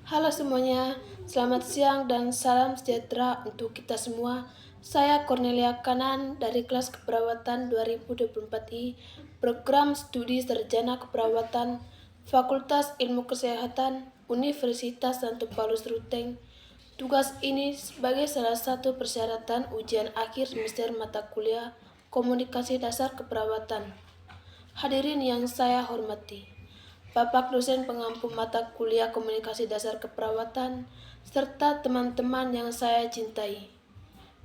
Halo semuanya, selamat siang dan salam sejahtera untuk kita semua. Saya Cornelia Kanan dari kelas keperawatan 2024I, program studi sarjana keperawatan, Fakultas Ilmu Kesehatan, Universitas Santo Paulus Ruteng. Tugas ini sebagai salah satu persyaratan ujian akhir semester mata kuliah Komunikasi Dasar Keperawatan. Hadirin yang saya hormati, Bapak dosen pengampu mata kuliah Komunikasi Dasar Keperawatan, serta teman-teman yang saya cintai.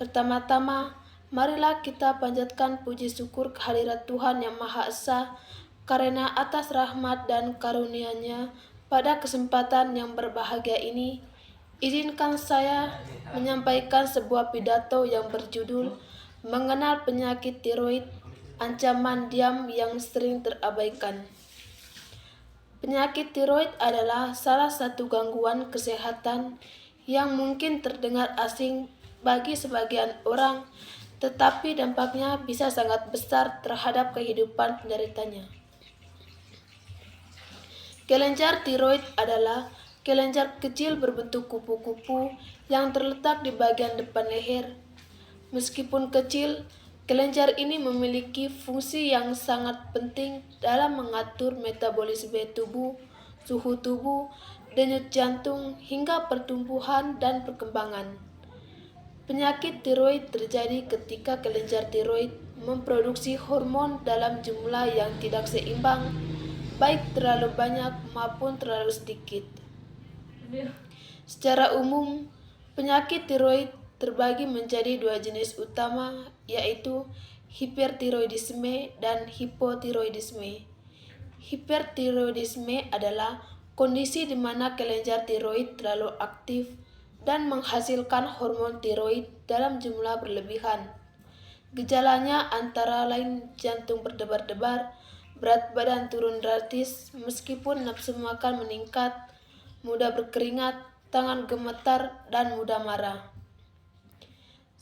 Pertama-tama, marilah kita panjatkan puji syukur kehadirat Tuhan Yang Maha Esa karena atas rahmat dan karunia-Nya pada kesempatan yang berbahagia ini, izinkan saya menyampaikan sebuah pidato yang berjudul Mengenal Penyakit Tiroid, Ancaman Diam yang Sering Terabaikan. Penyakit tiroid adalah salah satu gangguan kesehatan yang mungkin terdengar asing bagi sebagian orang, tetapi dampaknya bisa sangat besar terhadap kehidupan penderitanya. Kelenjar tiroid adalah kelenjar kecil berbentuk kupu-kupu yang terletak di bagian depan leher. Meskipun kecil, kelenjar ini memiliki fungsi yang sangat penting dalam mengatur metabolisme tubuh, suhu tubuh, denyut jantung, hingga pertumbuhan dan perkembangan. Penyakit tiroid terjadi ketika kelenjar tiroid memproduksi hormon dalam jumlah yang tidak seimbang, baik terlalu banyak maupun terlalu sedikit. Secara umum, penyakit tiroid terbagi menjadi dua jenis utama, yaitu hipertiroidisme dan hipotiroidisme. Hipertiroidisme adalah kondisi di mana kelenjar tiroid terlalu aktif dan menghasilkan hormon tiroid dalam jumlah berlebihan. Gejalanya antara lain jantung berdebar-debar, berat badan turun drastis meskipun nafsu makan meningkat, mudah berkeringat, tangan gemetar, dan mudah marah.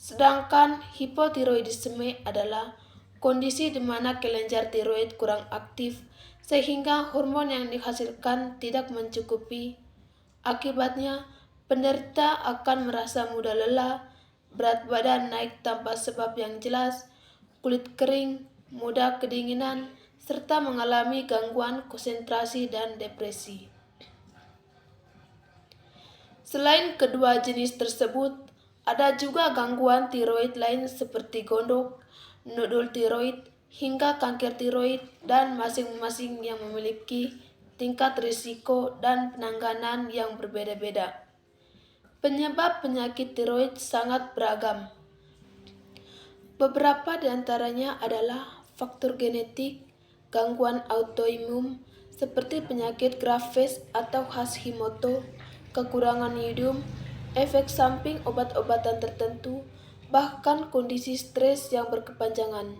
Sedangkan hipotiroidisme adalah kondisi di mana kelenjar tiroid kurang aktif sehingga hormon yang dihasilkan tidak mencukupi. Akibatnya, penderita akan merasa mudah lelah, berat badan naik tanpa sebab yang jelas, kulit kering, mudah kedinginan, serta mengalami gangguan konsentrasi dan depresi. Selain kedua jenis tersebut, ada juga gangguan tiroid lain seperti gondok, nodul tiroid, hingga kanker tiroid, dan masing-masing yang memiliki tingkat risiko dan penanganan yang berbeda-beda. Penyebab penyakit tiroid sangat beragam. Beberapa di antaranya adalah faktor genetik, gangguan autoimun seperti penyakit Graves atau Hashimoto, kekurangan yodium, efek samping obat-obatan tertentu, bahkan kondisi stres yang berkepanjangan.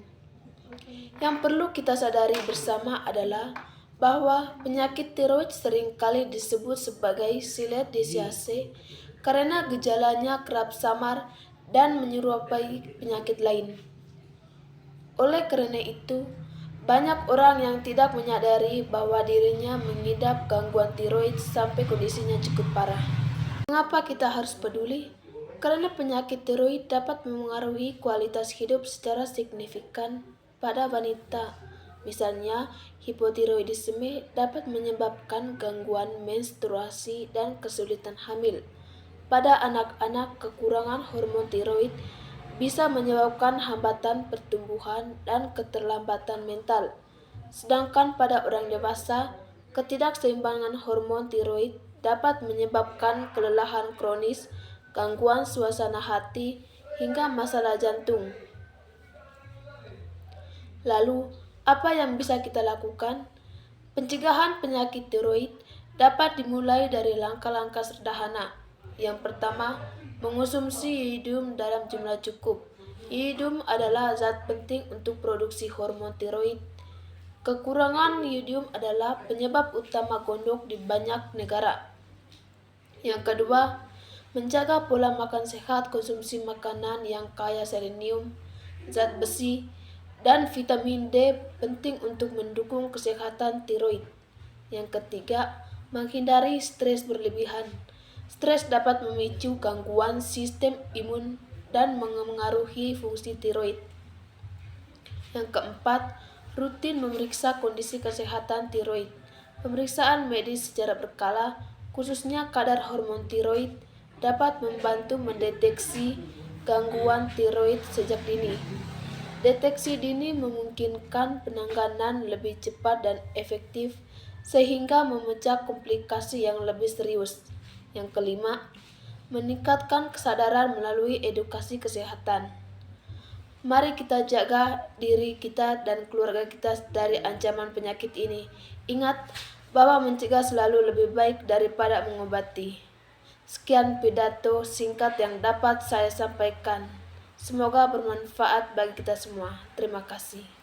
Yang perlu kita sadari bersama adalah bahwa penyakit tiroid seringkali disebut sebagai silesiase karena gejalanya kerap samar dan menyerupai penyakit lain. Oleh karena itu, banyak orang yang tidak menyadari bahwa dirinya mengidap gangguan tiroid sampai kondisinya cukup parah. Mengapa kita harus peduli? Karena penyakit tiroid dapat memengaruhi kualitas hidup secara signifikan pada wanita. Misalnya, hipotiroidisme dapat menyebabkan gangguan menstruasi dan kesulitan hamil. Pada anak-anak, kekurangan hormon tiroid bisa menyebabkan hambatan pertumbuhan dan keterlambatan mental. Sedangkan pada orang dewasa, ketidakseimbangan hormon tiroid dapat menyebabkan kelelahan kronis, gangguan suasana hati, hingga masalah jantung. Lalu, apa yang bisa kita lakukan? Pencegahan penyakit tiroid dapat dimulai dari langkah-langkah sederhana. Yang pertama, mengonsumsi iodum dalam jumlah cukup. Iodum adalah zat penting untuk produksi hormon tiroid. Kekurangan iodum adalah penyebab utama gondok di banyak negara. Yang kedua, menjaga pola makan sehat, konsumsi makanan yang kaya selenium, zat besi, dan vitamin D penting untuk mendukung kesehatan tiroid. Yang ketiga, Menghindari stres berlebihan. Stres dapat memicu gangguan sistem imun dan mengaruhi fungsi tiroid. Yang keempat, rutin memeriksa kondisi kesehatan tiroid. Pemeriksaan medis secara berkala, khususnya kadar hormon tiroid, dapat membantu mendeteksi gangguan tiroid sejak dini. Deteksi dini memungkinkan penanganan lebih cepat dan efektif sehingga memecah komplikasi yang lebih serius. Yang kelima, meningkatkan kesadaran melalui edukasi kesehatan. Mari kita jaga diri kita dan keluarga kita dari ancaman penyakit ini. Ingat bahwa mencegah selalu lebih baik daripada mengobati. Sekian pidato singkat yang dapat saya sampaikan. Semoga bermanfaat bagi kita semua. Terima kasih.